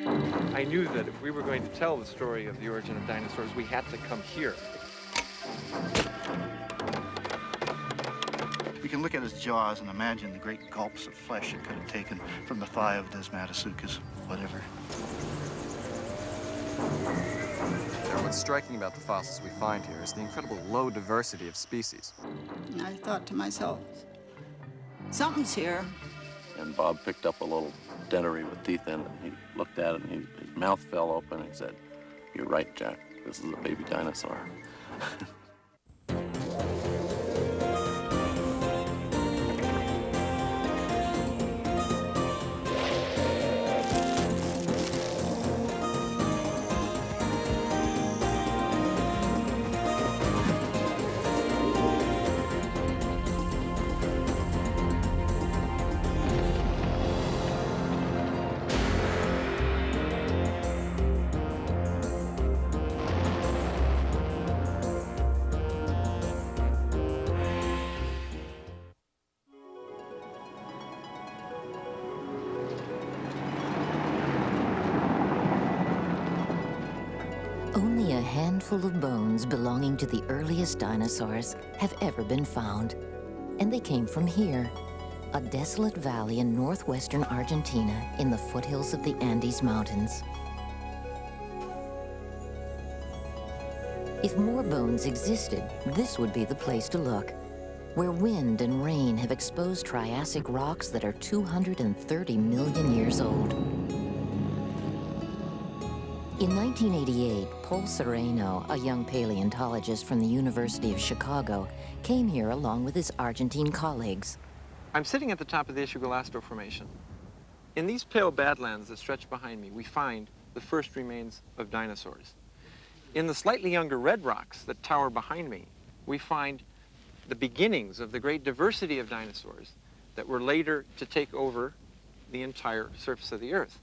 I knew that if we were going to tell the story of the origin of dinosaurs, we had to come here. You can look at his jaws and imagine the great gulps of flesh it could have taken from the thigh of Desmatasuchus, whatever. What's striking about the fossils we find here is the incredible low diversity of species. And I thought to myself, something's here. And Bob picked up a little dentary with teeth in it. He looked at it, and his mouth fell open, and he said, "You're right, Jack. This is a baby dinosaur." Only a handful of bones belonging to the earliest dinosaurs have ever been found. And they came from here, a desolate valley in northwestern Argentina in the foothills of the Andes Mountains. If more bones existed, this would be the place to look, where wind and rain have exposed Triassic rocks that are 230 million years old. In 1988, Paul Sereno, a young paleontologist from the University of Chicago, came here along with his Argentine colleagues. I'm sitting at the top of the Ischigualasto Formation. In these pale badlands that stretch behind me, we find the first remains of dinosaurs. In the slightly younger red rocks that tower behind me, we find the beginnings of the great diversity of dinosaurs that were later to take over the entire surface of the Earth.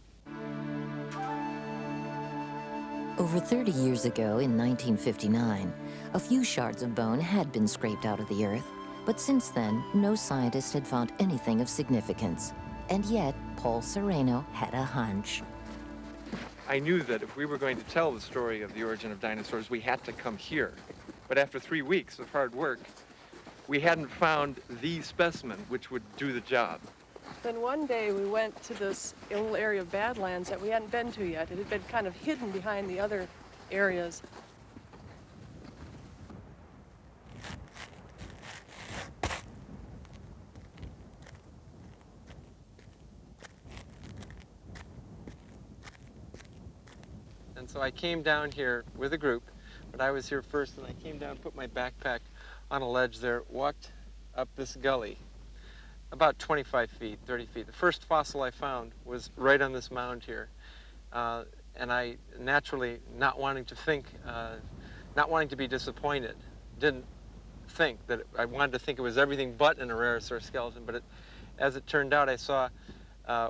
Over 30 years ago, in 1959, a few shards of bone had been scraped out of the Earth, but since then, no scientist had found anything of significance. And yet, Paul Sereno had a hunch. I knew that if we were going to tell the story of the origin of dinosaurs, we had to come here. But after 3 weeks of hard work, we hadn't found the specimen which would do the job. Then one day we went to this little area of badlands that we hadn't been to yet. It had been kind of hidden behind the other areas. And so I came down here with a group, but I was here first, and I came down, put my backpack on a ledge there, walked up this gully, about 25 feet, 30 feet. The first fossil I found was right on this mound here. And I naturally, not wanting to be disappointed, didn't think that I wanted to think it was everything but an Ararosaurus skeleton, but as it turned out, I saw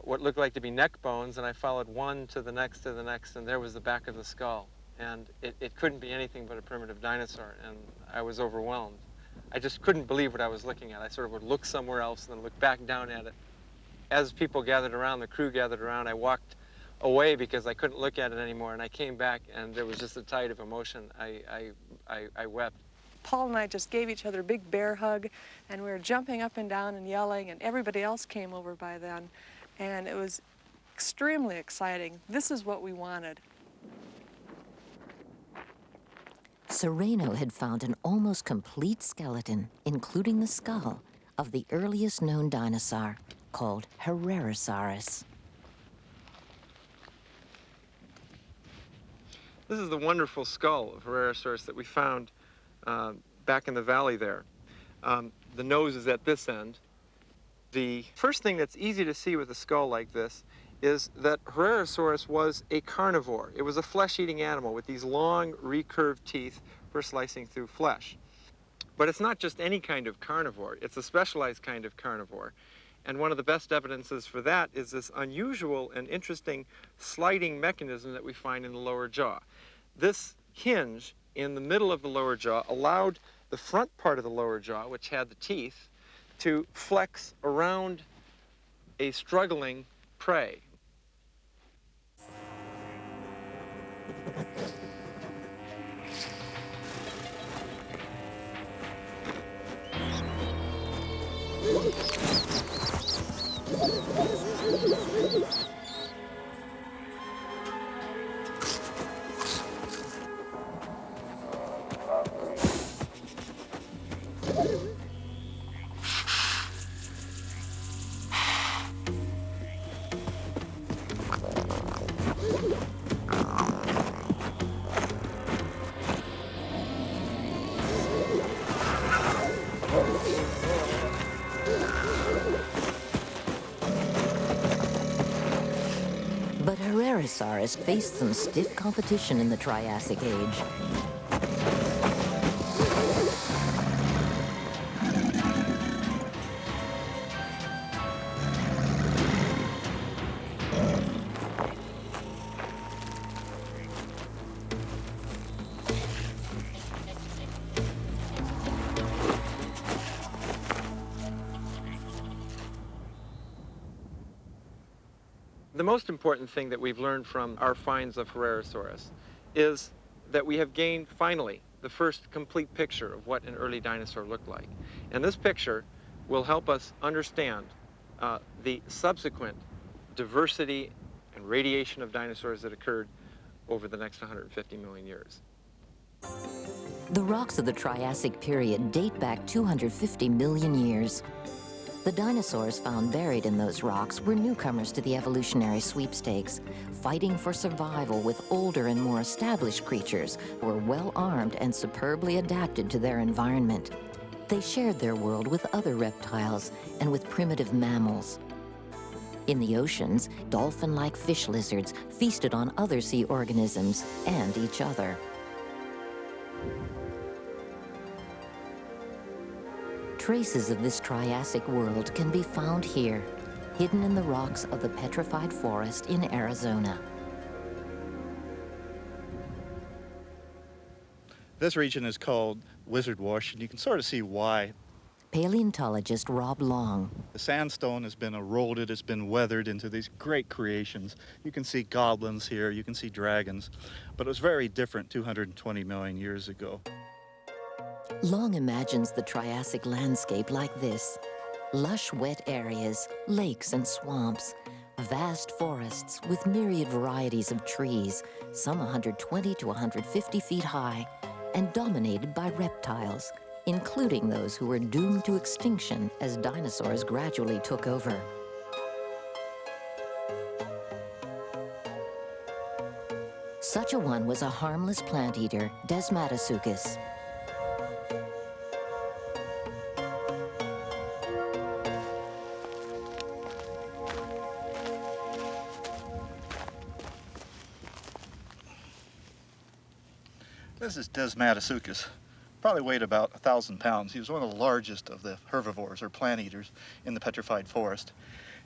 what looked like to be neck bones, and I followed one to the next, and there was the back of the skull. And it couldn't be anything but a primitive dinosaur, and I was overwhelmed. I just couldn't believe what I was looking at. I sort of would look somewhere else and then look back down at it. As people gathered around, the crew gathered around, I walked away because I couldn't look at it anymore, and I came back, and there was just a tide of emotion. I wept. Paul and I just gave each other a big bear hug, and we were jumping up and down and yelling, and everybody else came over by then, and it was extremely exciting. This is what we wanted. Sereno had found an almost complete skeleton, including the skull, of the earliest known dinosaur, called Herrerasaurus. This is the wonderful skull of Herrerasaurus that we found back in the valley there. The nose is at this end. The first thing that's easy to see with a skull like this is that Herrerasaurus was a carnivore. It was a flesh-eating animal with these long, recurved teeth for slicing through flesh. But it's not just any kind of carnivore. It's a specialized kind of carnivore. And one of the best evidences for that is this unusual and interesting sliding mechanism that we find in the lower jaw. This hinge in the middle of the lower jaw allowed the front part of the lower jaw, which had the teeth, to flex around a struggling prey. But Herrerasaurus faced some stiff competition in the Triassic Age. The most important thing that we've learned from our finds of Herrerasaurus is that we have gained, finally, the first complete picture of what an early dinosaur looked like. And this picture will help us understand the subsequent diversity and radiation of dinosaurs that occurred over the next 150 million years. The rocks of the Triassic period date back 250 million years. The dinosaurs found buried in those rocks were newcomers to the evolutionary sweepstakes, fighting for survival with older and more established creatures who were well-armed and superbly adapted to their environment. They shared their world with other reptiles and with primitive mammals. In the oceans, dolphin-like fish lizards feasted on other sea organisms and each other. Traces of this Triassic world can be found here, hidden in the rocks of the petrified forest in Arizona. This region is called Wizard Wash, and you can sort of see why. Paleontologist Rob Long. The sandstone has been eroded, it's been weathered into these great creations. You can see goblins here, you can see dragons, but it was very different 220 million years ago. Long imagines the Triassic landscape like this: lush, wet areas, lakes and swamps, vast forests with myriad varieties of trees, some 120 to 150 feet high, and dominated by reptiles, including those who were doomed to extinction as dinosaurs gradually took over. Such a one was a harmless plant eater, Desmatasuchus. This is Desmatasuchus. Probably weighed about 1,000 pounds. He was one of the largest of the herbivores, or plant eaters, in the petrified forest.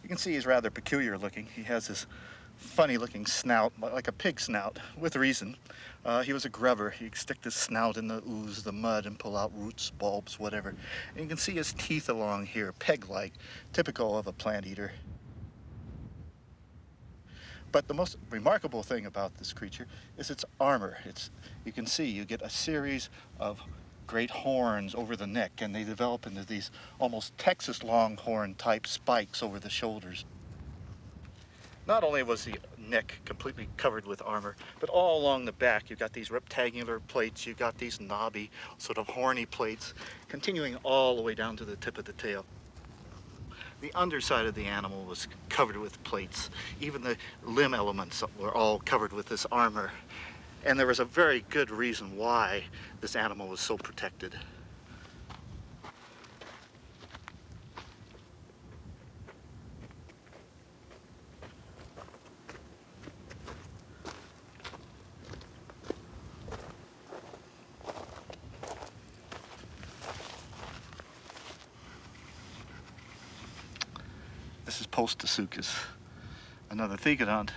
You can see he's rather peculiar looking. He has this funny looking snout, like a pig snout, with reason. He was a grubber. He'd stick his snout in the ooze, the mud, and pull out roots, bulbs, whatever. And you can see his teeth along here, peg-like, typical of a plant eater. But the most remarkable thing about this creature is its armor. You can see you get a series of great horns over the neck, and they develop into these almost Texas longhorn type spikes over the shoulders. Not only was the neck completely covered with armor, but all along the back you've got these rectangular plates, you've got these knobby, sort of horny plates, continuing all the way down to the tip of the tail. The underside of the animal was covered with plates. Even the limb elements were all covered with this armor. And there was a very good reason why this animal was so protected. This is Postasuchus, another thegodont,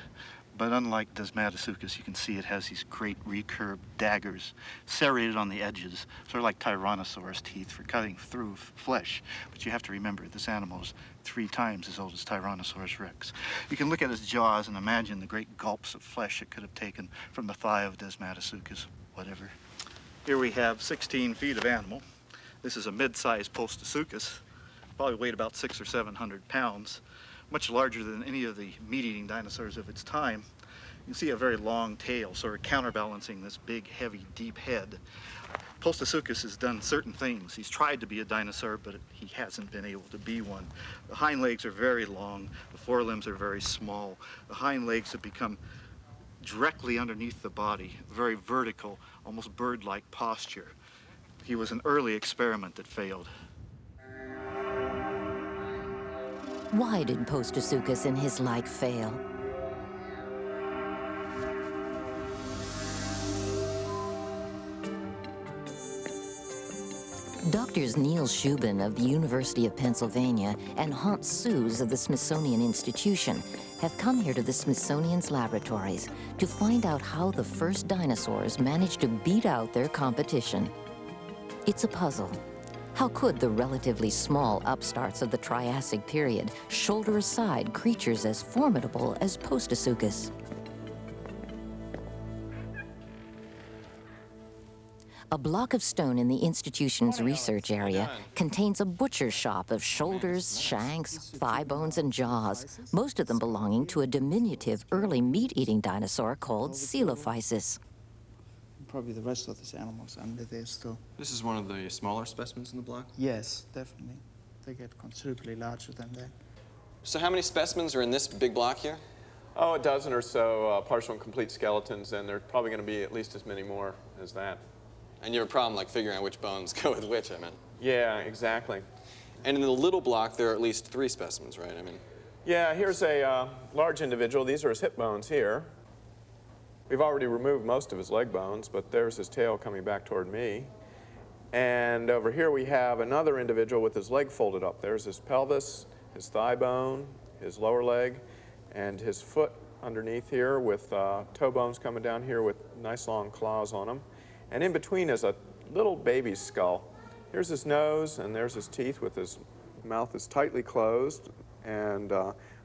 But unlike Desmatasuchus, you can see it has these great recurved daggers serrated on the edges, sort of like Tyrannosaurus teeth for cutting through flesh. But you have to remember, this animal is 3 times as old as Tyrannosaurus rex. You can look at its jaws and imagine the great gulps of flesh it could have taken from the thigh of Desmatasuchus, whatever. Here we have 16 feet of animal. This is a mid-sized Postosuchus, probably weighed about 600 or 700 pounds, much larger than any of the meat-eating dinosaurs of its time. You can see a very long tail, sort of counterbalancing this big, heavy, deep head. Postosuchus has done certain things. He's tried to be a dinosaur, but he hasn't been able to be one. The hind legs are very long. The forelimbs are very small. The hind legs have become directly underneath the body, very vertical, almost bird-like posture. He was an early experiment that failed. Why did Postosuchus and his like fail? Doctors Neil Shubin of the University of Pennsylvania and Hans Sues of the Smithsonian Institution have come here to the Smithsonian's laboratories to find out how the first dinosaurs managed to beat out their competition. It's a puzzle. How could the relatively small upstarts of the Triassic period shoulder aside creatures as formidable as Postosuchus? A block of stone in the institution's research area contains a butcher shop of shoulders, shanks, thigh bones, and jaws, most of them belonging to a diminutive early meat-eating dinosaur called Coelophysis. Probably the rest of these animals under there still. This is one of the smaller specimens in the block? Yes, definitely. They get considerably larger than that. So how many specimens are in this big block here? Oh, a dozen or so partial and complete skeletons, and there are probably going to be at least as many more as that. And you have a problem like figuring out which bones go with which, I mean. Yeah, exactly. And in the little block, there are at least 3 specimens, right? I mean. Yeah, here's a large individual. These are his hip bones here. We've already removed most of his leg bones, but there's his tail coming back toward me. And over here we have another individual with his leg folded up. There's his pelvis, his thigh bone, his lower leg, and his foot underneath here with toe bones coming down here with nice long claws on them. And in between is a little baby's skull. Here's his nose, and there's his teeth with his mouth is tightly closed. And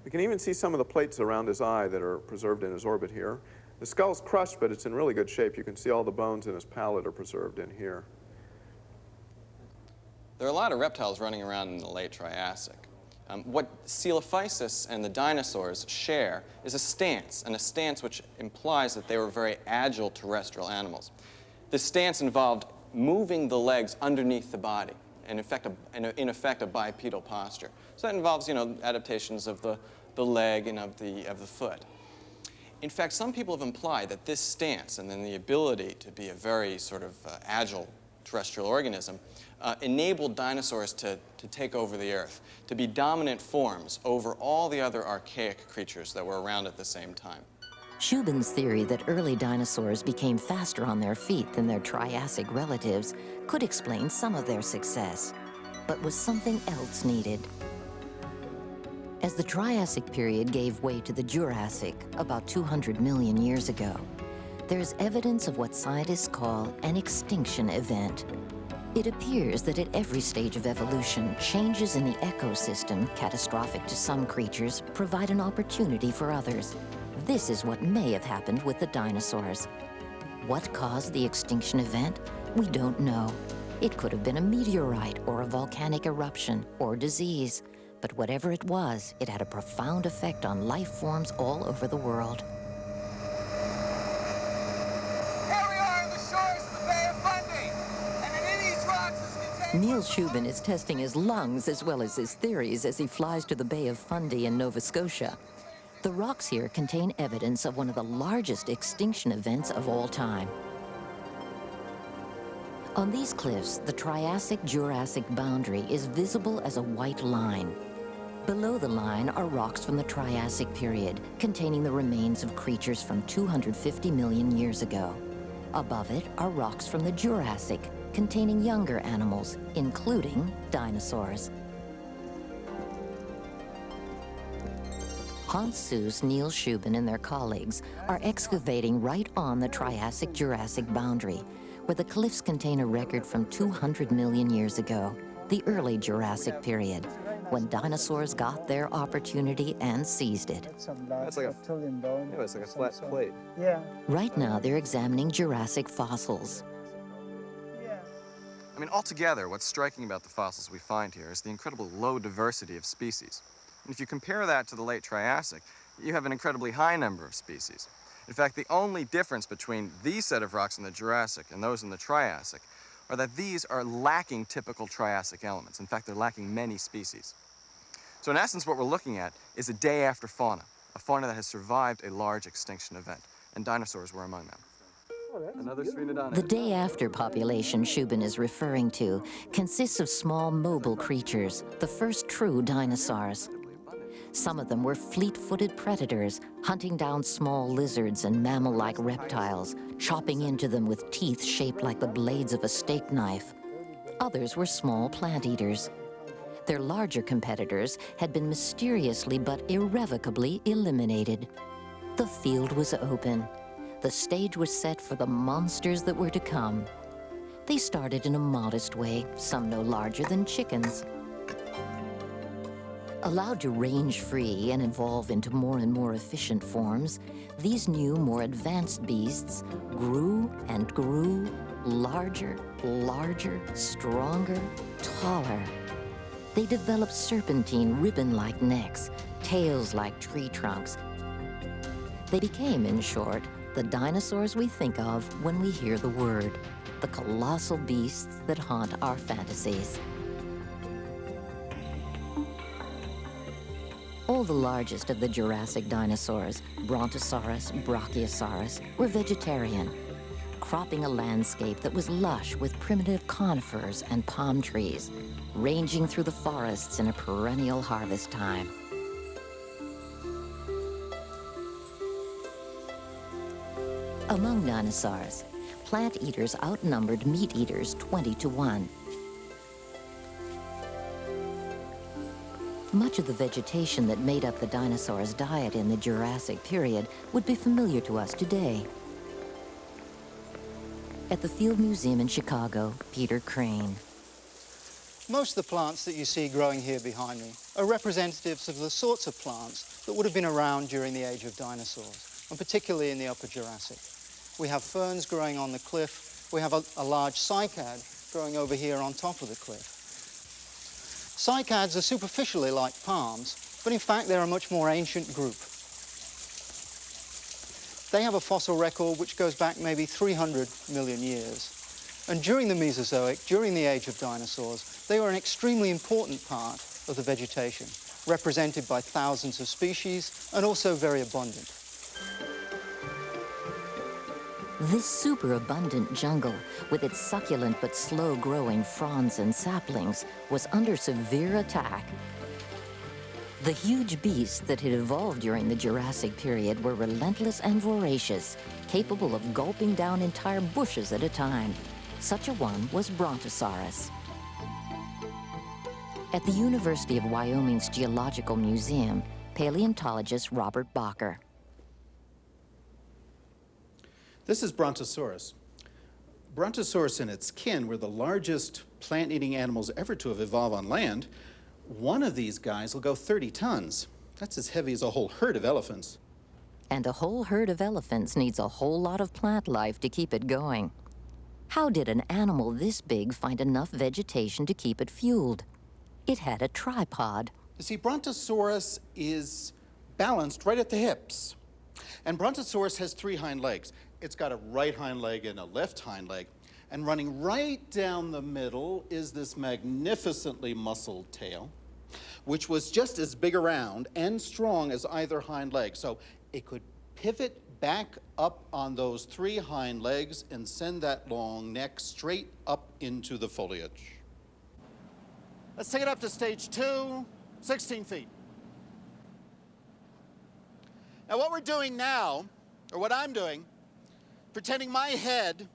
we can even see some of the plates around his eye that are preserved in his orbit here. The skull's crushed, but it's in really good shape. You can see all the bones in his palate are preserved in here. There are a lot of reptiles running around in the late Triassic. What Coelophysis and the dinosaurs share is a stance, and a stance which implies that they were very agile terrestrial animals. This stance involved moving the legs underneath the body, and in effect a bipedal posture. So that involves, adaptations of the leg and of the foot. In fact, some people have implied that this stance and then the ability to be a very sort of agile terrestrial organism enabled dinosaurs to take over the Earth, to be dominant forms over all the other archaic creatures that were around at the same time. Shubin's theory that early dinosaurs became faster on their feet than their Triassic relatives could explain some of their success, but was something else needed. As the Triassic period gave way to the Jurassic about 200 million years ago, there's evidence of what scientists call an extinction event. It appears that at every stage of evolution, changes in the ecosystem, catastrophic to some creatures, provide an opportunity for others. This is what may have happened with the dinosaurs. What caused the extinction event? We don't know. It could have been a meteorite or a volcanic eruption or disease. But whatever it was, it had a profound effect on life forms all over the world. Here we are on the shores of the Bay of Fundy, and in these rocks is contained... Neil Shubin is testing his lungs as well as his theories as he flies to the Bay of Fundy in Nova Scotia. The rocks here contain evidence of one of the largest extinction events of all time. On these cliffs, the Triassic-Jurassic boundary is visible as a white line. Below the line are rocks from the Triassic period, containing the remains of creatures from 250 million years ago. Above it are rocks from the Jurassic, containing younger animals, including dinosaurs. Hans Seuss, Neil Shubin, and their colleagues are excavating right on the Triassic-Jurassic boundary, where the cliffs contain a record from 200 million years ago, the early Jurassic period, when dinosaurs got their opportunity and seized it. That's like it's like a flat plate. Yeah. Right now, they're examining Jurassic fossils. I mean, altogether, what's striking about the fossils we find here is the incredible low diversity of species. And if you compare that to the late Triassic, you have an incredibly high number of species. In fact, the only difference between these set of rocks in the Jurassic and those in the Triassic are that these are lacking typical Triassic elements. In fact, they're lacking many species. So in essence, what we're looking at is a day after fauna, a fauna that has survived a large extinction event, and dinosaurs were among them. Another Sphenodon. The day after population Shubin is referring to consists of small mobile creatures, the first true dinosaurs. Some of them were fleet-footed predators, hunting down small lizards and mammal-like reptiles, chopping into them with teeth shaped like the blades of a steak knife. Others were small plant eaters. Their larger competitors had been mysteriously but irrevocably eliminated. The field was open. The stage was set for the monsters that were to come. They started in a modest way, some no larger than chickens. Allowed to range free and evolve into more and more efficient forms, these new, more advanced beasts grew and grew, larger, larger, stronger, taller. They developed serpentine, ribbon-like necks, tails like tree trunks. They became, in short, the dinosaurs we think of when we hear the word, the colossal beasts that haunt our fantasies. All the largest of the Jurassic dinosaurs, Brontosaurus, Brachiosaurus, were vegetarian, cropping a landscape that was lush with primitive conifers and palm trees, ranging through the forests in a perennial harvest time. Among dinosaurs, plant eaters outnumbered meat eaters 20-1. Much of the vegetation that made up the dinosaurs' diet in the Jurassic period would be familiar to us today. At the Field Museum in Chicago, Peter Crane. Most of the plants that you see growing here behind me are representatives of the sorts of plants that would have been around during the age of dinosaurs, and particularly in the Upper Jurassic. We have ferns growing on the cliff. We have a large cycad growing over here on top of the cliff. Cycads are superficially like palms, but in fact they're a much more ancient group. They have a fossil record which goes back maybe 300 million years. And during the Mesozoic, during the age of dinosaurs, they were an extremely important part of the vegetation, represented by thousands of species and also very abundant. This superabundant jungle, with its succulent but slow-growing fronds and saplings, was under severe attack. The huge beasts that had evolved during the Jurassic period were relentless and voracious, capable of gulping down entire bushes at a time. Such a one was Brontosaurus. At the University of Wyoming's Geological Museum, paleontologist Robert Bacher. This is Brontosaurus. Brontosaurus and its kin were the largest plant-eating animals ever to have evolved on land. One of these guys will go 30 tons. That's as heavy as a whole herd of elephants. And a whole herd of elephants needs a whole lot of plant life to keep it going. How did an animal this big find enough vegetation to keep it fueled? It had a tripod. You see, Brontosaurus is balanced right at the hips. And Brontosaurus has 3 hind legs. It's got a right hind leg and a left hind leg. And running right down the middle is this magnificently muscled tail, which was just as big around and strong as either hind leg. So it could pivot back up on those 3 hind legs and send that long neck straight up into the foliage. Let's take it up to stage 2, 16 feet. Now what we're doing now, or what I'm doing, pretending my head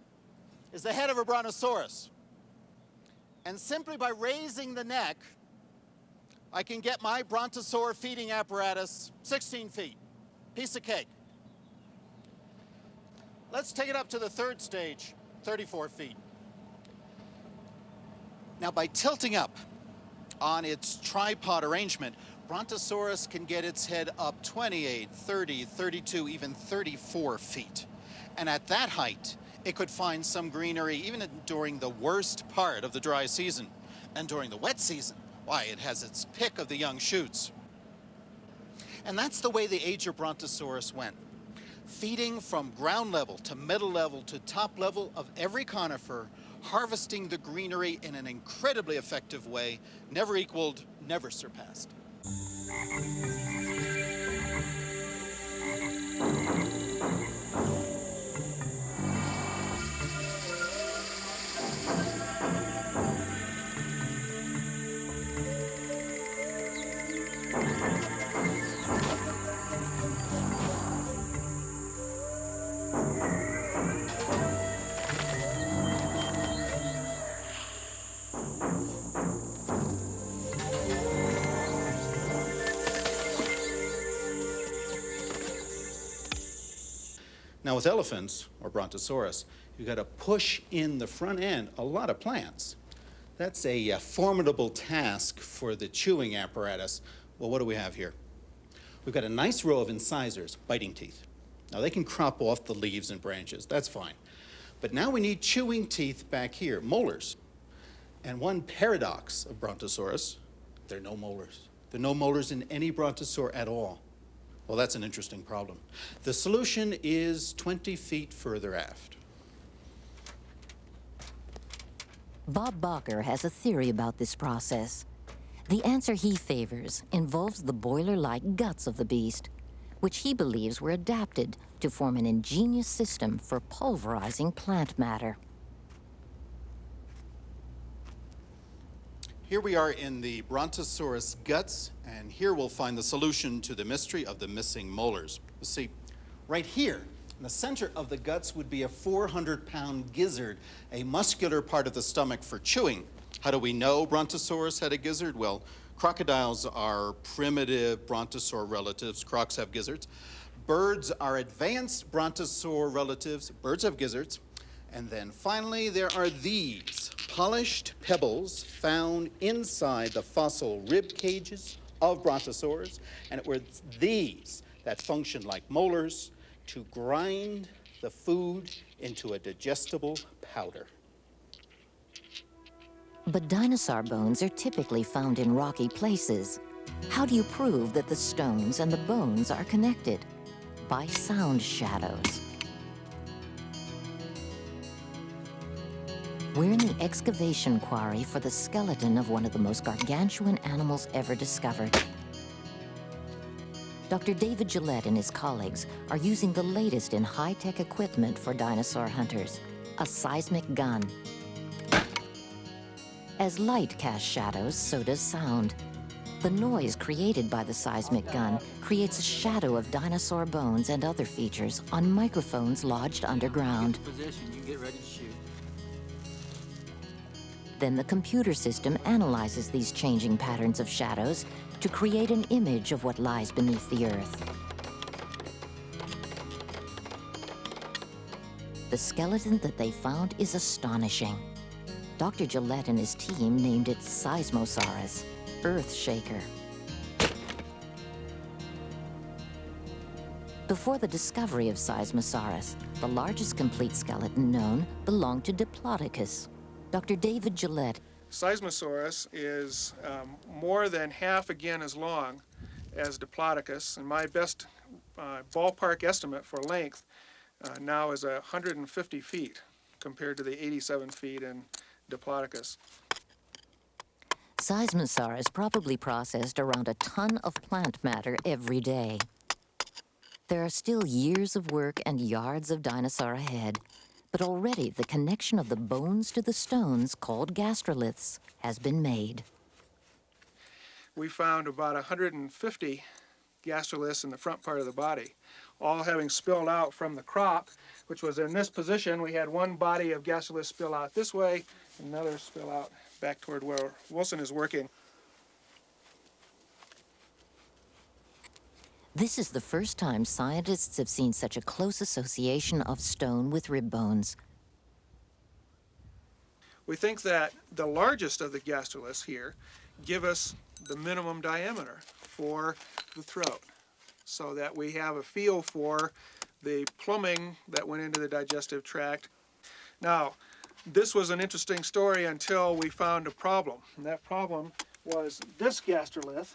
is the head of a brontosaurus. And simply by raising the neck, I can get my brontosaur feeding apparatus 16 feet. Piece of cake. Let's take it up to the third stage, 34 feet. Now, by tilting up on its tripod arrangement, Brontosaurus can get its head up 28, 30, 32, even 34 feet. And at that height, it could find some greenery even during the worst part of the dry season. And during the wet season, why, it has its pick of the young shoots. And that's the way the age of Brontosaurus went. Feeding from ground level to middle level to top level of every conifer, harvesting the greenery in an incredibly effective way, never equaled, never surpassed. Now with elephants, or Brontosaurus, you've got to push in the front end a lot of plants. That's a formidable task for the chewing apparatus. Well, what do we have here? We've got a nice row of incisors, biting teeth. Now they can crop off the leaves and branches, that's fine. But now we need chewing teeth back here, molars. And one paradox of Brontosaurus, there are no molars. There are no molars in any Brontosaur at all. Well, that's an interesting problem. The solution is 20 feet further aft. Bob Bacher has a theory about this process. The answer he favors involves the boiler-like guts of the beast, which he believes were adapted to form an ingenious system for pulverizing plant matter. Here we are in the Brontosaurus guts, and here we'll find the solution to the mystery of the missing molars. You see, right here, in the center of the guts would be a 400-pound gizzard, a muscular part of the stomach for chewing. How do we know Brontosaurus had a gizzard? Well, crocodiles are primitive brontosaur relatives. Crocs have gizzards. Birds are advanced brontosaur relatives. Birds have gizzards. And then finally, there are these polished pebbles found inside the fossil rib cages of brontosaurs. And it was these that functioned like molars to grind the food into a digestible powder. But dinosaur bones are typically found in rocky places. How do you prove that the stones and the bones are connected? By sound shadows. We're in the excavation quarry for the skeleton of one of the most gargantuan animals ever discovered. Dr. David Gillette and his colleagues are using the latest in high-tech equipment for dinosaur hunters, a seismic gun. As light casts shadows, so does sound. The noise created by the seismic gun creates a shadow of dinosaur bones and other features on microphones lodged underground. Then the computer system analyzes these changing patterns of shadows to create an image of what lies beneath the Earth. The skeleton that they found is astonishing. Dr. Gillette and his team named it Seismosaurus, Earth Shaker. Before the discovery of Seismosaurus, the largest complete skeleton known belonged to Diplodocus. Dr. David Gillette. Seismosaurus is more than half again as long as Diplodocus, and my best ballpark estimate for length now is 150 feet compared to the 87 feet in Diplodocus. Seismosaurus probably processed around a ton of plant matter every day. There are still years of work and yards of dinosaur ahead, but already the connection of the bones to the stones, called gastroliths, has been made. We found about 150 gastroliths in the front part of the body, all having spilled out from the crop, which was in this position. We had one body of gastroliths spill out this way, another spill out back toward where Wilson is working. This is the first time scientists have seen such a close association of stone with rib bones. We think that the largest of the gastroliths here give us the minimum diameter for the throat, so that we have a feel for the plumbing that went into the digestive tract. Now, this was an interesting story until we found a problem, and that problem was this gastrolith,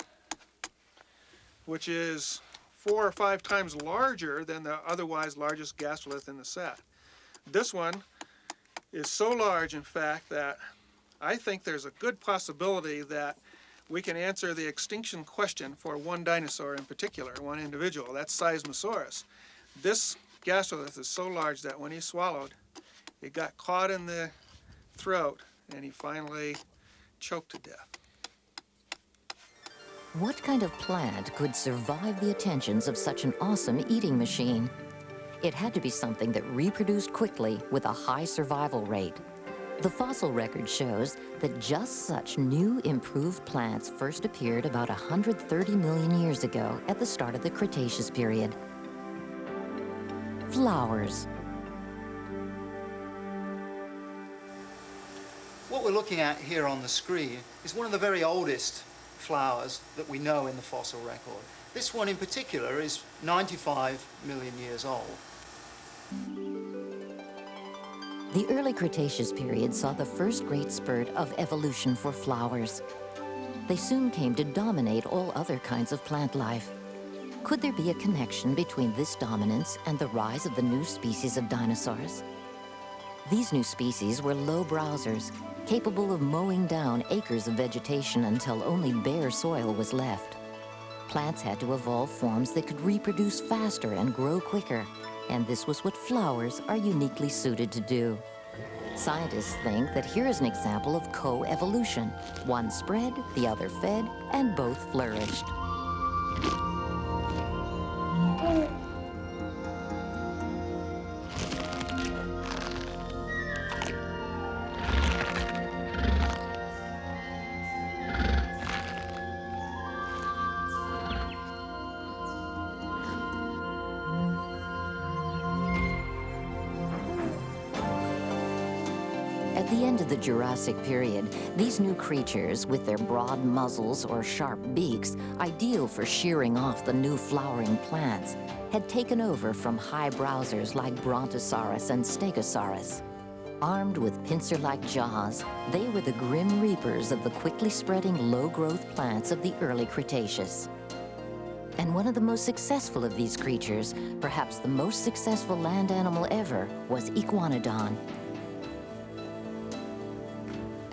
which is 4 or 5 times larger than the otherwise largest gastrolith in the set. This one is so large, in fact, that I think there's a good possibility that we can answer the extinction question for one dinosaur in particular, one individual. That's Seismosaurus. This gastrolith is so large that when he swallowed, it got caught in the throat, and he finally choked to death. What kind of plant could survive the attentions of such an awesome eating machine? It had to be something that reproduced quickly with a high survival rate. The fossil record shows that just such new, improved plants first appeared about 130 million years ago at the start of the Cretaceous period. Flowers. What we're looking at here on the screen is one of the very oldest flowers that we know in the fossil record. This one in particular is 95 million years old. The early Cretaceous period saw the first great spurt of evolution for flowers. They soon came to dominate all other kinds of plant life. Could there be a connection between this dominance and the rise of the new species of dinosaurs? These new species were low browsers, capable of mowing down acres of vegetation until only bare soil was left. Plants had to evolve forms that could reproduce faster and grow quicker, and this was what flowers are uniquely suited to do. Scientists think that here is an example of co-evolution. One spread, the other fed, and both flourished. At the end of the Jurassic period, these new creatures, with their broad muzzles or sharp beaks, ideal for shearing off the new flowering plants, had taken over from high browsers like Brontosaurus and Stegosaurus. Armed with pincer-like jaws, they were the grim reapers of the quickly spreading low-growth plants of the early Cretaceous. And one of the most successful of these creatures, perhaps the most successful land animal ever, was Iguanodon.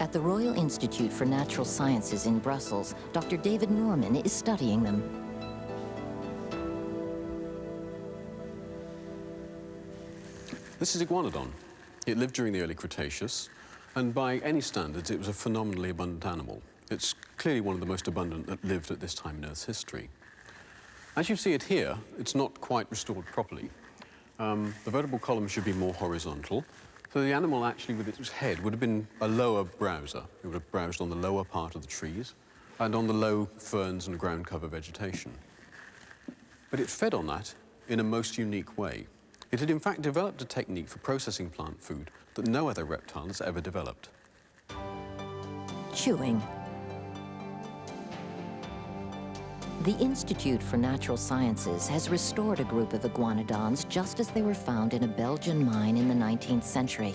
At the Royal Institute for Natural Sciences in Brussels, Dr. David Norman is studying them. This is Iguanodon. It lived during the early Cretaceous, and by any standards, it was a phenomenally abundant animal. It's clearly one of the most abundant that lived at this time in Earth's history. As you see it here, it's not quite restored properly. The vertebral column should be more horizontal. So the animal actually, with its head, would have been a lower browser. It would have browsed on the lower part of the trees and on the low ferns and ground cover vegetation. But it fed on that in a most unique way. It had in fact developed a technique for processing plant food that no other reptile has ever developed. Chewing. The Institute for Natural Sciences has restored a group of iguanodons just as they were found in a Belgian mine in the 19th century.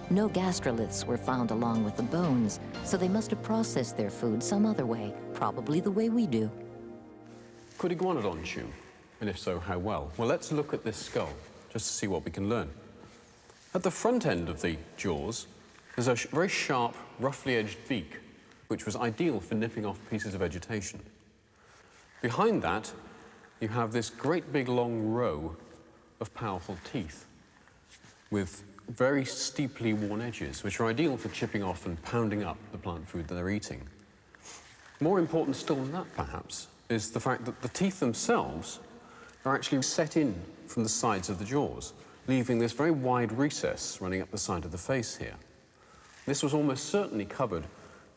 No gastroliths were found along with the bones, so they must have processed their food some other way, probably the way we do. Could Iguanodon chew? And if so, how well? Well, let's look at this skull, just to see what we can learn. At the front end of the jaws, there's a very sharp, roughly edged beak, which was ideal for nipping off pieces of vegetation. Behind that, you have this great big long row of powerful teeth with very steeply worn edges, which are ideal for chipping off and pounding up the plant food that they're eating. More important still than that, perhaps, is the fact that the teeth themselves are actually set in from the sides of the jaws, leaving this very wide recess running up the side of the face here. This was almost certainly covered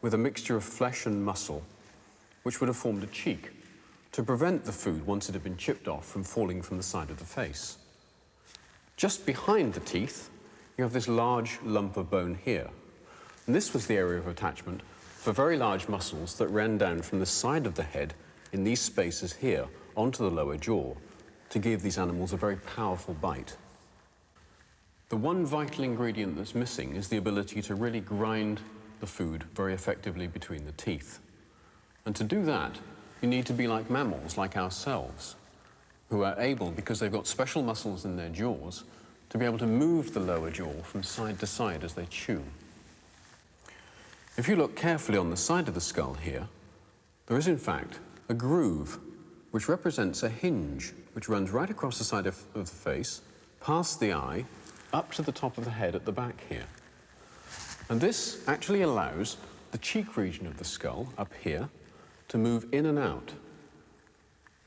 with a mixture of flesh and muscle, which would have formed a cheek, to prevent the food, once it had been chipped off, from falling from the side of the face. Just behind the teeth, you have this large lump of bone here. And this was the area of attachment for very large muscles that ran down from the side of the head in these spaces here onto the lower jaw to give these animals a very powerful bite. The one vital ingredient that's missing is the ability to really grind the food very effectively between the teeth. And to do that, you need to be like mammals, like ourselves, who are able, because they've got special muscles in their jaws, to be able to move the lower jaw from side to side as they chew. If you look carefully on the side of the skull here, there is in fact a groove which represents a hinge which runs right across the side of the face, past the eye, up to the top of the head at the back here. And this actually allows the cheek region of the skull, up here, to move in and out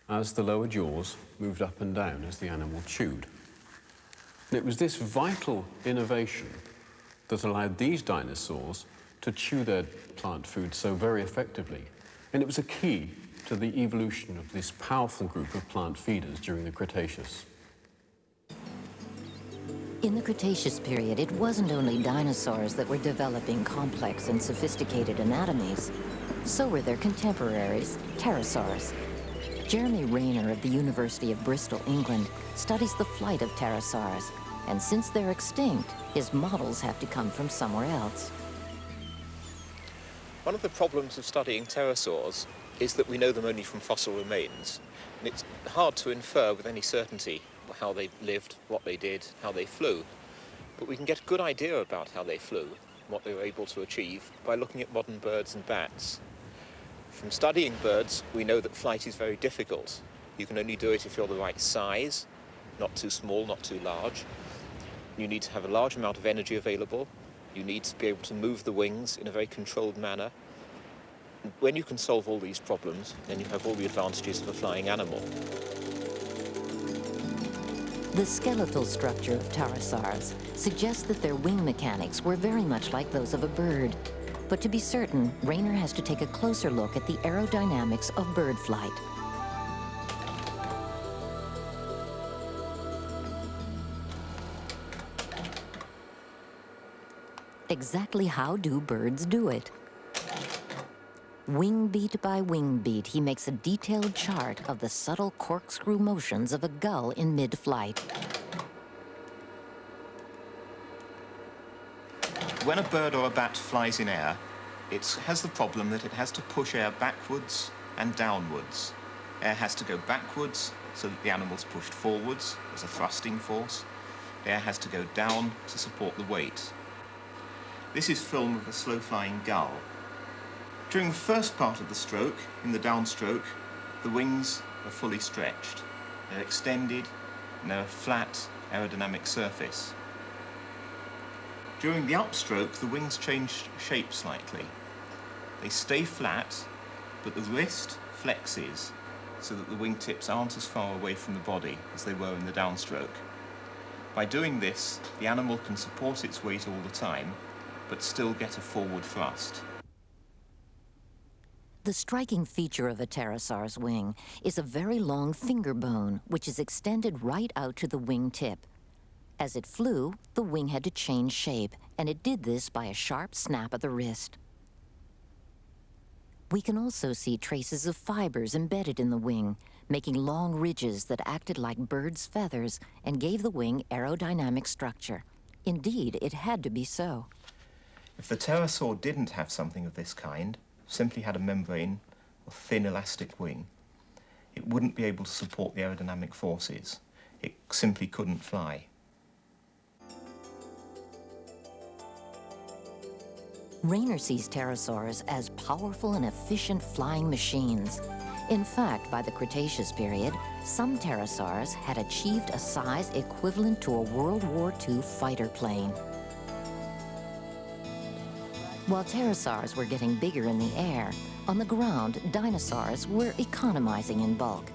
as the lower jaws moved up and down as the animal chewed. And it was this vital innovation that allowed these dinosaurs to chew their plant food so very effectively. And it was a key to the evolution of this powerful group of plant feeders during the Cretaceous. In the Cretaceous period, it wasn't only dinosaurs that were developing complex and sophisticated anatomies. So were their contemporaries, pterosaurs. Jeremy Rayner of the University of Bristol, England, studies the flight of pterosaurs. And since they're extinct, his models have to come from somewhere else. One of the problems of studying pterosaurs is that we know them only from fossil remains. And it's hard to infer with any certainty how they lived, what they did, how they flew. But we can get a good idea about how they flew, what they were able to achieve, by looking at modern birds and bats. From studying birds, we know that flight is very difficult. You can only do it if you're the right size, not too small, not too large. You need to have a large amount of energy available. You need to be able to move the wings in a very controlled manner. And when you can solve all these problems, then you have all the advantages of a flying animal. The skeletal structure of pterosaurs suggests that their wing mechanics were very much like those of a bird. But to be certain, Rayner has to take a closer look at the aerodynamics of bird flight. Exactly how do birds do it? Wing beat by wing beat, he makes a detailed chart of the subtle corkscrew motions of a gull in mid-flight. When a bird or a bat flies in air, it has the problem that it has to push air backwards and downwards. Air has to go backwards so that the animal's pushed forwards as a thrusting force. Air has to go down to support the weight. This is film of a slow-flying gull. During the first part of the stroke, in the downstroke, the wings are fully stretched. They're extended and they're a flat aerodynamic surface. During the upstroke, the wings change shape slightly. They stay flat, but the wrist flexes so that the wingtips aren't as far away from the body as they were in the downstroke. By doing this, the animal can support its weight all the time, but still get a forward thrust. The striking feature of a pterosaur's wing is a very long finger bone, which is extended right out to the wing tip. As it flew, the wing had to change shape, and it did this by a sharp snap of the wrist. We can also see traces of fibers embedded in the wing, making long ridges that acted like birds' feathers and gave the wing aerodynamic structure. Indeed, it had to be so. If the pterosaur didn't have something of this kind, simply had a membrane or thin elastic wing, it wouldn't be able to support the aerodynamic forces. It simply couldn't fly. Rayner sees pterosaurs as powerful and efficient flying machines. In fact, by the Cretaceous period, some pterosaurs had achieved a size equivalent to a World War II fighter plane. While pterosaurs were getting bigger in the air, on the ground, dinosaurs were economizing in bulk.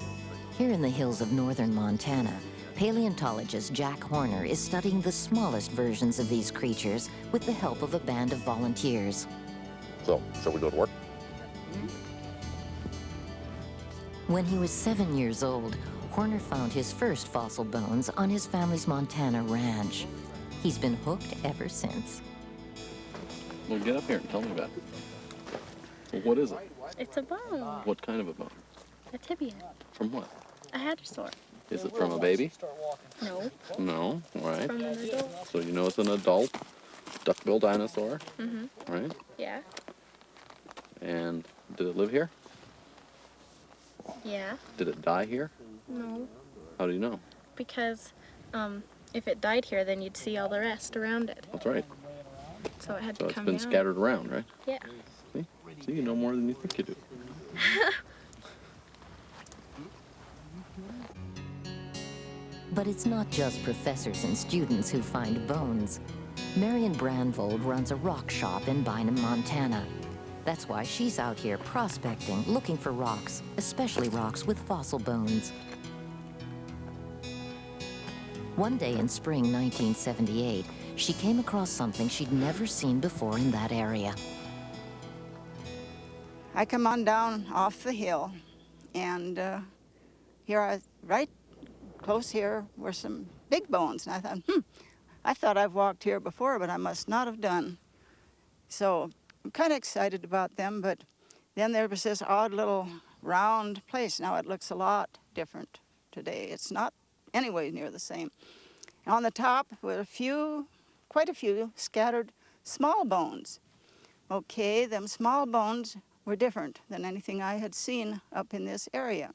Here in the hills of northern Montana, paleontologist Jack Horner is studying the smallest versions of these creatures with the help of a band of volunteers. So, shall we go to work? When he was 7 years old, Horner found his first fossil bones on his family's Montana ranch. He's been hooked ever since. Well, get up here and tell me about it. Well, what is it? It's a bone. What kind of a bone? A tibia. From what? A hadrosaur. Is it from a baby? No. No, all right. From an adult. So you know it's an adult duck-billed dinosaur, Mm-hmm. right? Yeah. And did it live here? Yeah. Did it die here? No. How do you know? Because if it died here, then you'd see all the rest around it. That's right. So it had So to it's come been down. scattered around, right? Yeah. See, you know more than you think you do. But it's not just professors and students who find bones. Marion Brandvold runs a rock shop in Bynum, Montana. That's why she's out here prospecting, looking for rocks, especially rocks with fossil bones. One day in spring 1978, she came across something she'd never seen before in that area. I come on down off the hill, and right close here were some big bones. And I thought I've walked here before, but I must not have done. So I'm kind of excited about them, but then there was this odd little round place. Now it looks a lot different today. It's not anyway near the same. On the top were quite a few scattered small bones. Okay, them small bones were different than anything I had seen up in this area.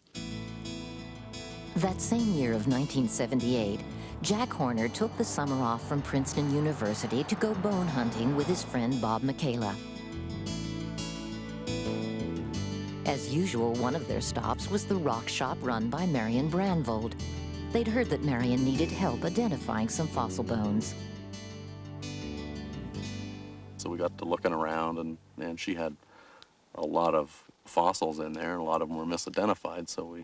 That same year of 1978, Jack Horner took the summer off from Princeton University to go bone hunting with his friend Bob Michaela. As usual, one of their stops was the rock shop run by Marion Brandvold. They'd heard that Marion needed help identifying some fossil bones. So we got to looking around, and she had a lot of fossils in there, and a lot of them were misidentified, so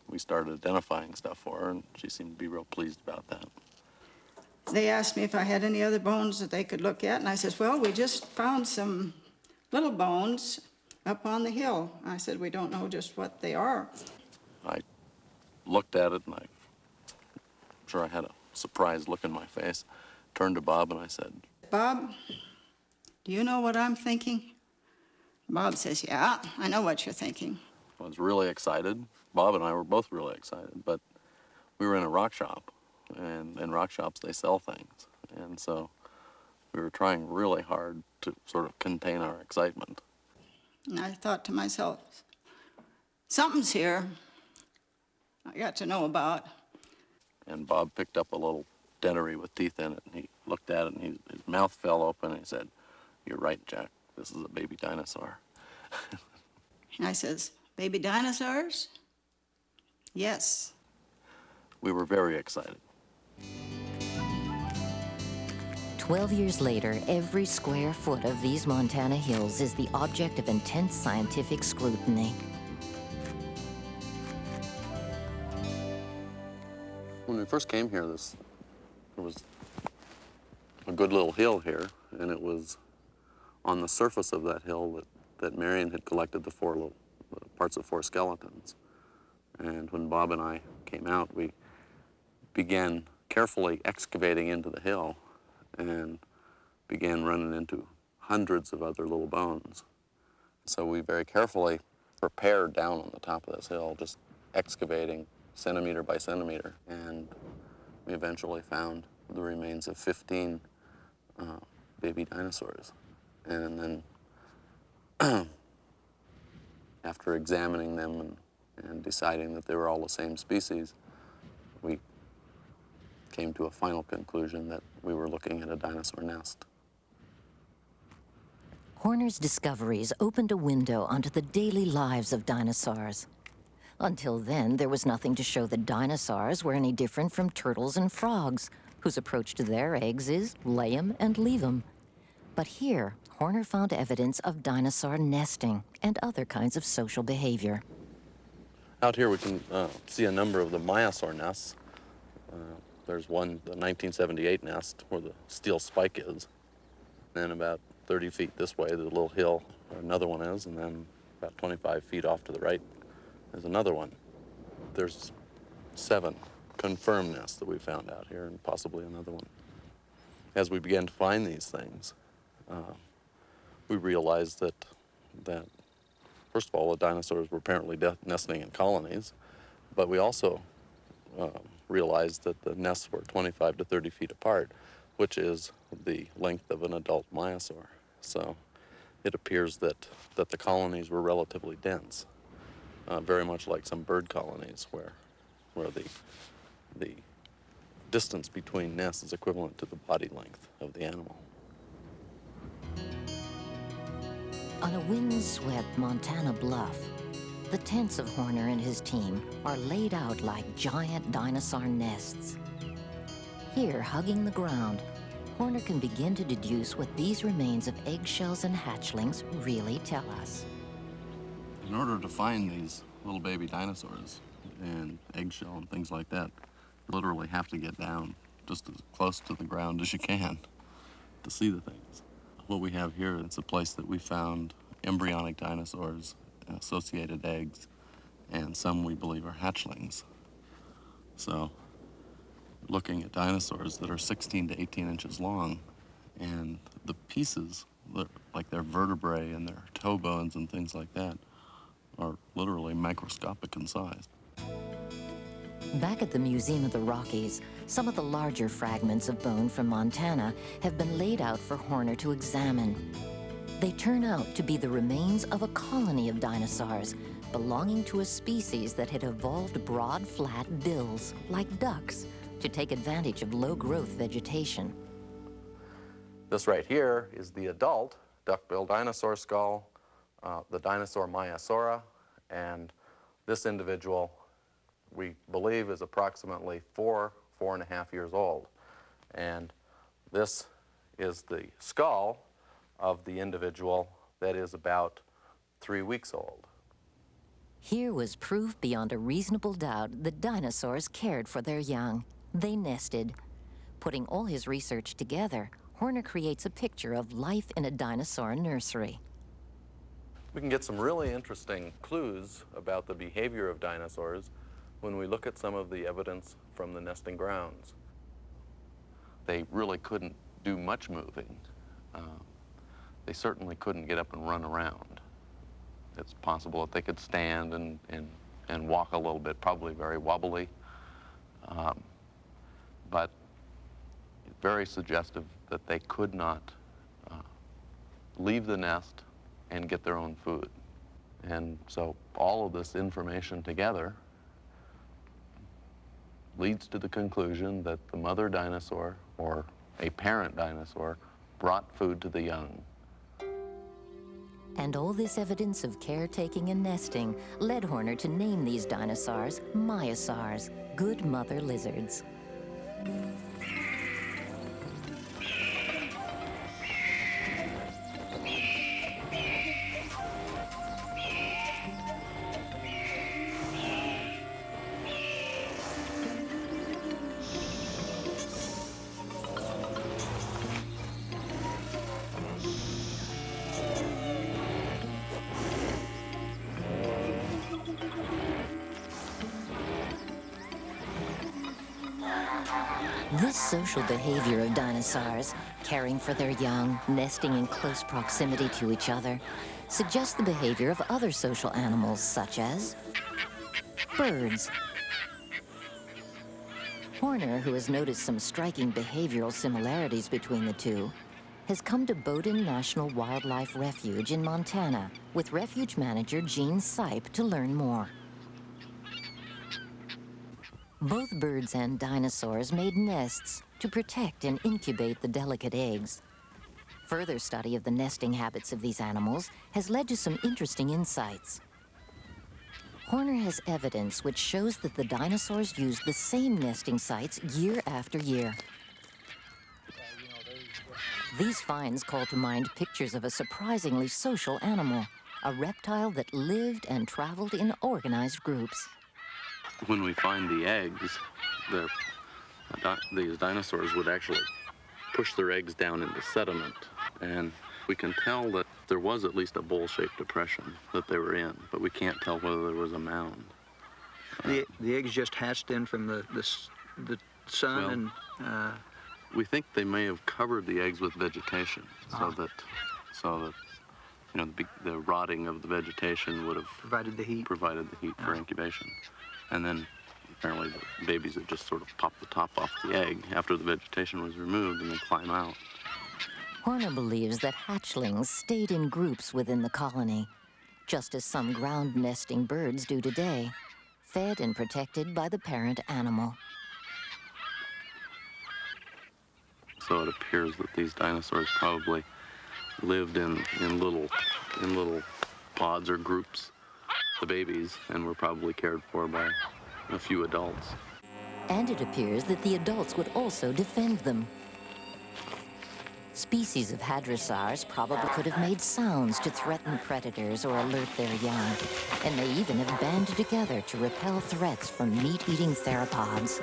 we started identifying stuff for her, and she seemed to be real pleased about that. They asked me if I had any other bones that they could look at, and I said, well, we just found some little bones up on the hill. I said, we don't know just what they are. I looked at it, and I'm sure I had a surprised look in my face. Turned to Bob, and I said, Bob, do you know what I'm thinking? Bob says, yeah, I know what you're thinking. I was really excited. Bob and I were both really excited, but we were in a rock shop, and in rock shops they sell things, and so we were trying really hard to sort of contain our excitement. And I thought to myself, something's here I got to know about. And Bob picked up a little dentary with teeth in it, and he looked at it, and his mouth fell open, and he said, "You're right, Jack, this is a baby dinosaur." And I says, baby dinosaurs? Yes. We were very excited. 12 years later, every square foot of these Montana hills is the object of intense scientific scrutiny. When we first came here, there was a good little hill here, and it was on the surface of that hill that Marion had collected the parts of 4 skeletons. And when Bob and I came out, we began carefully excavating into the hill and began running into hundreds of other little bones. So we very carefully prepared down on the top of this hill, just excavating centimeter by centimeter, and we eventually found the remains of 15 baby dinosaurs. And then after examining them and deciding that they were all the same species, we came to a final conclusion that we were looking at a dinosaur nest. Horner's discoveries opened a window onto the daily lives of dinosaurs. Until then, there was nothing to show that dinosaurs were any different from turtles and frogs, whose approach to their eggs is lay 'em and leave 'em. But here, Horner found evidence of dinosaur nesting and other kinds of social behavior. Out here we can see a number of the myosaur nests. There's one, the 1978 nest, where the steel spike is. Then about 30 feet this way, the little hill, another one is, and then about 25 feet off to the right is another one. There's 7 confirmed nests that we found out here, and possibly another one. As we began to find these things, we realized that first of all, the dinosaurs were apparently nesting in colonies, but we also realized that the nests were 25 to 30 feet apart, which is the length of an adult maiasaur. So it appears that the colonies were relatively dense, very much like some bird colonies where the distance between nests is equivalent to the body length of the animal. On a windswept Montana bluff, the tents of Horner and his team are laid out like giant dinosaur nests. Here, hugging the ground, Horner can begin to deduce what these remains of eggshells and hatchlings really tell us. In order to find these little baby dinosaurs and eggshell and things like that, you literally have to get down just as close to the ground as you can to see the things. What we have here is a place that we found embryonic dinosaurs, associated eggs, and some we believe are hatchlings. So, looking at dinosaurs that are 16 to 18 inches long, and the pieces, like their vertebrae and their toe bones and things like that, are literally microscopic in size. Back at the Museum of the Rockies, some of the larger fragments of bone from Montana have been laid out for Horner to examine. They turn out to be the remains of a colony of dinosaurs belonging to a species that had evolved broad, flat bills, like ducks, to take advantage of low-growth vegetation. This right here is the adult duck-billed dinosaur skull, the dinosaur Maiasaura, and this individual we believe is approximately 4.5 years old. And this is the skull of the individual that is about 3 weeks old. Here was proof beyond a reasonable doubt that dinosaurs cared for their young. They nested. Putting all his research together, Horner creates a picture of life in a dinosaur nursery. We can get some really interesting clues about the behavior of dinosaurs when we look at some of the evidence from the nesting grounds. They really couldn't do much moving. They certainly couldn't get up and run around. It's possible that they could stand and walk a little bit, probably very wobbly, but very suggestive that they could not leave the nest and get their own food. And so all of this information together leads to the conclusion that the mother dinosaur, or a parent dinosaur, brought food to the young. And all this evidence of caretaking and nesting led Horner to name these dinosaurs maiasaurs, good mother lizards. This social behavior of dinosaurs, caring for their young, nesting in close proximity to each other, suggests the behavior of other social animals, such as birds. Horner, who has noticed some striking behavioral similarities between the two, has come to Bowdoin National Wildlife Refuge in Montana with refuge manager Gene Sipe to learn more. Both birds and dinosaurs made nests to protect and incubate the delicate eggs. Further study of the nesting habits of these animals has led to some interesting insights. Horner has evidence which shows that the dinosaurs used the same nesting sites year after year. These finds call to mind pictures of a surprisingly social animal, a reptile that lived and traveled in organized groups. When we find the eggs, these dinosaurs would actually push their eggs down into sediment. And we can tell that there was at least a bowl-shaped depression that they were in, but we can't tell whether there was a mound. The eggs just hatched in from the sun, well, we think they may have covered the eggs with vegetation, so that you know the rotting of the vegetation would have provided the heat for incubation, and then apparently the babies had just sort of popped the top off the egg after the vegetation was removed, and they climb out. Horner believes that hatchlings stayed in groups within the colony, just as some ground nesting birds do today, fed and protected by the parent animal. So it appears that these dinosaurs probably lived in little pods or groups, the babies, and were probably cared for by a few adults. And it appears that the adults would also defend them. Species of hadrosaurs probably could have made sounds to threaten predators or alert their young, and they even have banded together to repel threats from meat-eating theropods.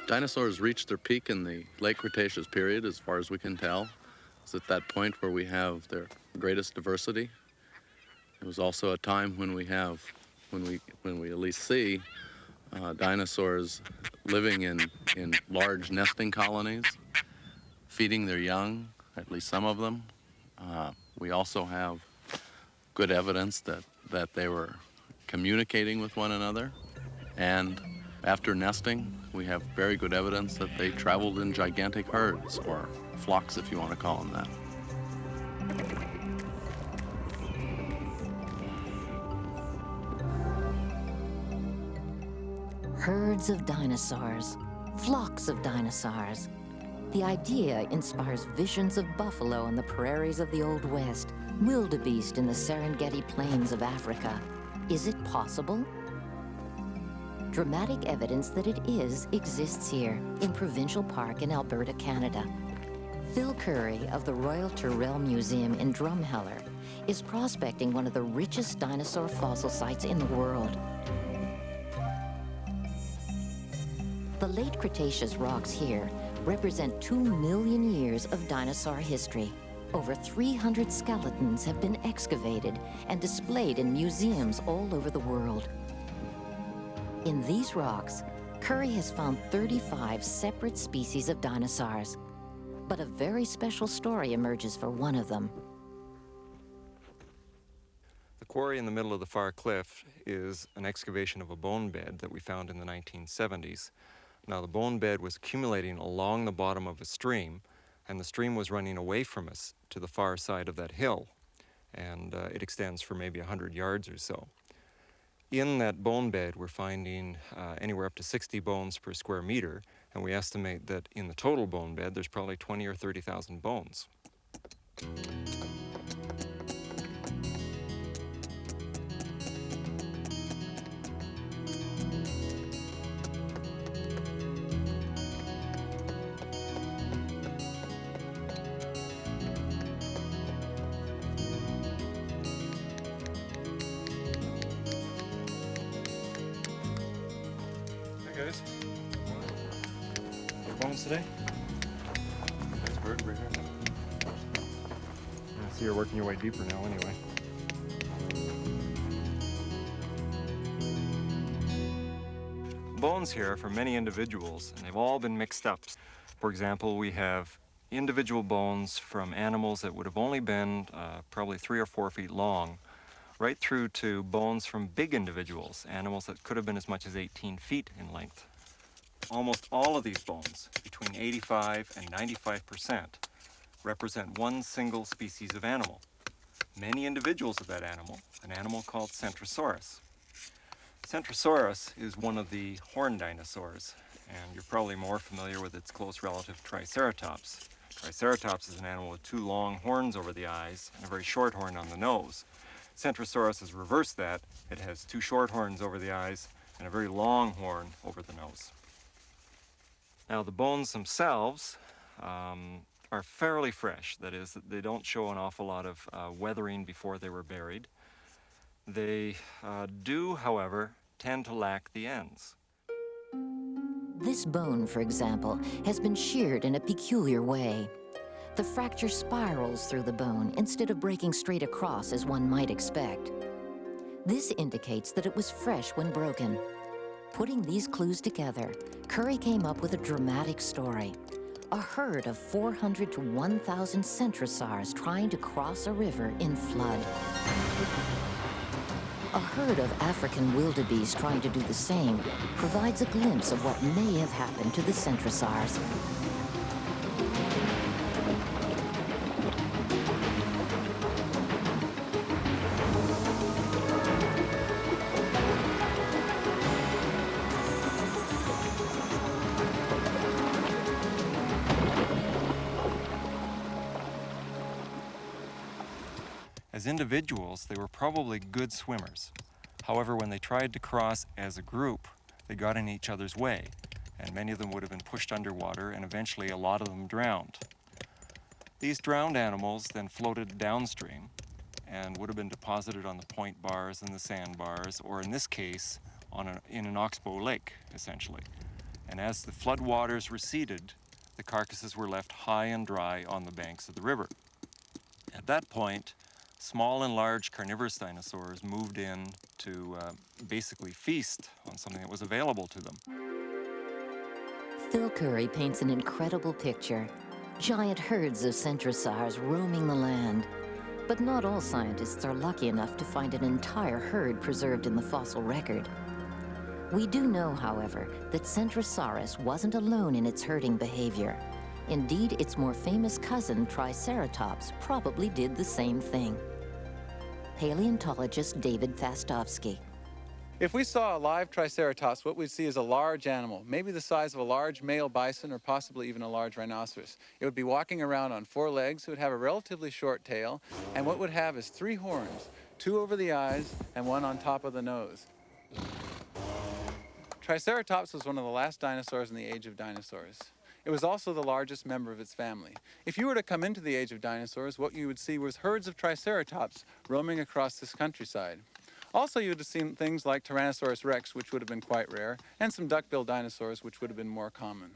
Dinosaurs reached their peak in the late Cretaceous period, as far as we can tell. It's at that point where we have their greatest diversity. It was also a time when we at least see dinosaurs living in large nesting colonies, feeding their young, at least some of them. We also have good evidence that they were communicating with one another, and after nesting, we have very good evidence that they traveled in gigantic herds, or flocks if you want to call them that. Herds of dinosaurs, flocks of dinosaurs. The idea inspires visions of buffalo on the prairies of the Old West, wildebeest in the Serengeti plains of Africa. Is it possible? Dramatic evidence that it is exists here in Provincial Park in Alberta, Canada. Phil Curry of the Royal Tyrrell Museum in Drumheller is prospecting one of the richest dinosaur fossil sites in the world. The late Cretaceous rocks here represent 2 million years of dinosaur history. Over 300 skeletons have been excavated and displayed in museums all over the world. In these rocks, Curry has found 35 separate species of dinosaurs, but a very special story emerges for one of them. The quarry in the middle of the far cliff is an excavation of a bone bed that we found in the 1970s. Now, the bone bed was accumulating along the bottom of a stream, and the stream was running away from us to the far side of that hill, and it extends for maybe 100 yards or so. In that bone bed, we're finding anywhere up to 60 bones per square meter, and we estimate that in the total bone bed, there's probably 20 or 30,000 bones. Guys, your bones today? Nice bird right here. I see you're working your way deeper now anyway. Bones here are from many individuals, and they've all been mixed up. For example, we have individual bones from animals that would have only been probably 3 or 4 feet long, right through to bones from big individuals, animals that could have been as much as 18 feet in length. Almost all of these bones, between 85 and 95%, represent one single species of animal. Many individuals of that animal, an animal called Centrosaurus. Centrosaurus is one of the horned dinosaurs, and you're probably more familiar with its close relative Triceratops. Triceratops is an animal with 2 long horns over the eyes and a very short horn on the nose. Centrosaurus has reversed that. It has 2 short horns over the eyes and a very long horn over the nose. Now, the bones themselves, are fairly fresh. That is, they don't show an awful lot of weathering before they were buried. They do, however, tend to lack the ends. This bone, for example, has been sheared in a peculiar way. The fracture spirals through the bone instead of breaking straight across as one might expect. This indicates that it was fresh when broken. Putting these clues together, Curry came up with a dramatic story. A herd of 400 to 1,000 centrosaurs trying to cross a river in flood. A herd of African wildebeest trying to do the same provides a glimpse of what may have happened to the centrosaurs. As individuals, they were probably good swimmers. However, when they tried to cross as a group, they got in each other's way, and many of them would have been pushed underwater, and eventually a lot of them drowned. These drowned animals then floated downstream and would have been deposited on the point bars and the sandbars, or in this case, in an oxbow lake, essentially. And as the flood waters receded, the carcasses were left high and dry on the banks of the river. At that point, small and large carnivorous dinosaurs moved in to basically feast on something that was available to them. Phil Curry paints an incredible picture. Giant herds of centrosaurs roaming the land. But not all scientists are lucky enough to find an entire herd preserved in the fossil record. We do know, however, that Centrosaurus wasn't alone in its herding behavior. Indeed, its more famous cousin, Triceratops, probably did the same thing. Paleontologist David Fastovsky. If we saw a live Triceratops, what we'd see is a large animal, maybe the size of a large male bison or possibly even a large rhinoceros. It would be walking around on 4 legs, it would have a relatively short tail, and what it would have is 3 horns, 2 over the eyes and 1 on top of the nose. Triceratops was one of the last dinosaurs in the Age of Dinosaurs. It was also the largest member of its family. If you were to come into the Age of Dinosaurs, what you would see was herds of Triceratops roaming across this countryside. Also, you would have seen things like Tyrannosaurus rex, which would have been quite rare, and some duck-billed dinosaurs, which would have been more common.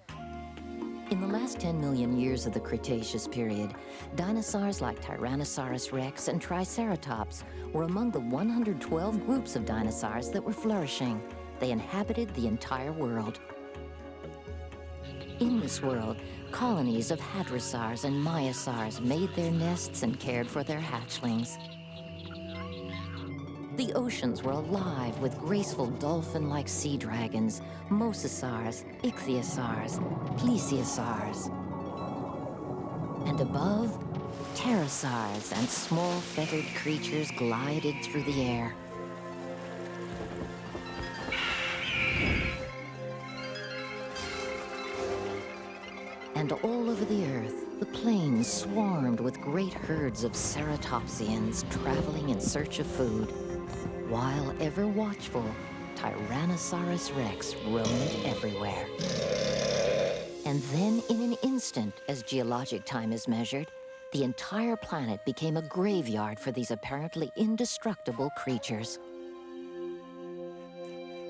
In the last 10 million years of the Cretaceous period, dinosaurs like Tyrannosaurus rex and Triceratops were among the 112 groups of dinosaurs that were flourishing. They inhabited the entire world. In this world, colonies of hadrosaurs and maiasaurs made their nests and cared for their hatchlings. The oceans were alive with graceful dolphin-like sea dragons, mosasaurs, ichthyosaurs, plesiosaurs. And above, pterosaurs and small feathered creatures glided through the air. And all over the earth, the plains swarmed with great herds of ceratopsians traveling in search of food, while ever watchful, Tyrannosaurus rex roamed everywhere. And then, in an instant, as geologic time is measured, the entire planet became a graveyard for these apparently indestructible creatures.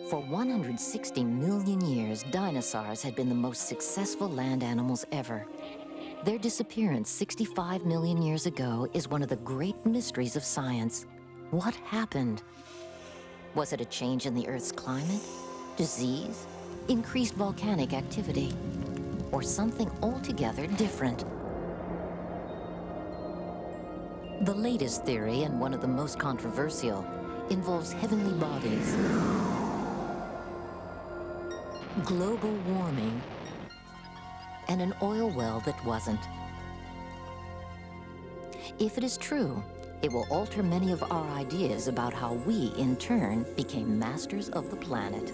For 160 million years, dinosaurs had been the most successful land animals ever. Their disappearance 65 million years ago is one of the great mysteries of science. What happened? Was it a change in the Earth's climate? Disease? Increased volcanic activity? Or something altogether different? The latest theory, and one of the most controversial, involves heavenly bodies, global warming, and an oil well that wasn't. If it is true, it will alter many of our ideas about how we, in turn, became masters of the planet.